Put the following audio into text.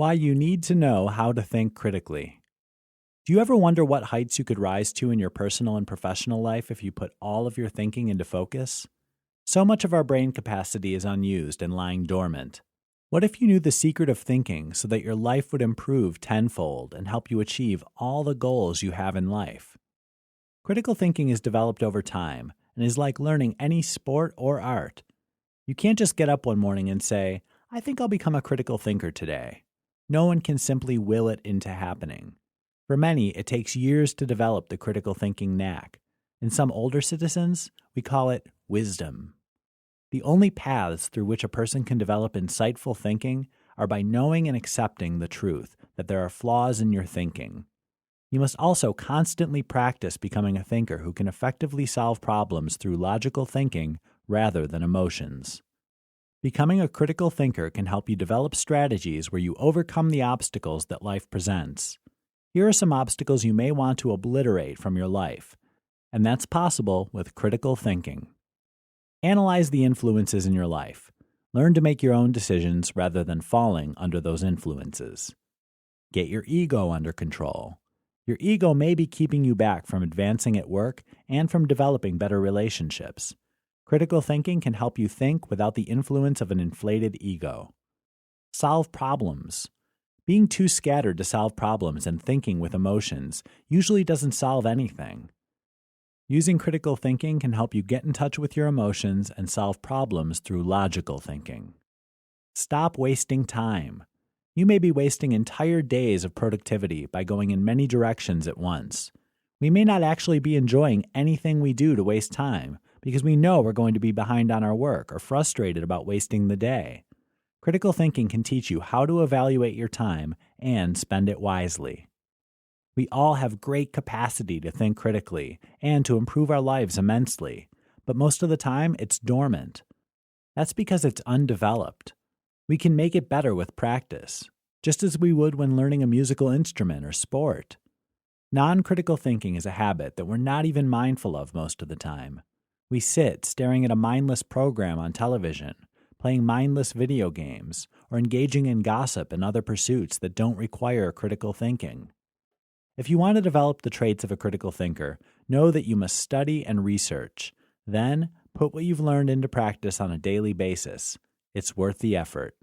Why you need to know how to think critically. Do you ever wonder what heights you could rise to in your personal and professional life if you put all of your thinking into focus? So much of our brain capacity is unused and lying dormant. What if you knew the secret of thinking so that your life would improve tenfold and help you achieve all the goals you have in life? Critical thinking is developed over time and is like learning any sport or art. You can't just get up one morning and say, "I think I'll become a critical thinker today." No one can simply will it into happening. For many, it takes years to develop the critical thinking knack. In some older citizens, we call it wisdom. The only paths through which a person can develop insightful thinking are by knowing and accepting the truth that there are flaws in your thinking. You must also constantly practice becoming a thinker who can effectively solve problems through logical thinking rather than emotions. Becoming a critical thinker can help you develop strategies where you overcome the obstacles that life presents. Here are some obstacles you may want to obliterate from your life, and that's possible with critical thinking. Analyze the influences in your life. Learn to make your own decisions rather than falling under those influences. Get your ego under control. Your ego may be keeping you back from advancing at work and from developing better relationships. Critical thinking can help you think without the influence of an inflated ego. Solve problems. Being too scattered to solve problems and thinking with emotions usually doesn't solve anything. Using critical thinking can help you get in touch with your emotions and solve problems through logical thinking. Stop wasting time. You may be wasting entire days of productivity by going in many directions at once. We may not actually be enjoying anything we do to waste time, because we know we're going to be behind on our work or frustrated about wasting the day. Critical thinking can teach you how to evaluate your time and spend it wisely. We all have great capacity to think critically and to improve our lives immensely, but most of the time it's dormant. That's because it's undeveloped. We can make it better with practice, just as we would when learning a musical instrument or sport. Non-critical thinking is a habit that we're not even mindful of most of the time. We sit staring at a mindless program on television, playing mindless video games, or engaging in gossip and other pursuits that don't require critical thinking. If you want to develop the traits of a critical thinker, know that you must study and research. Then, put what you've learned into practice on a daily basis. It's worth the effort.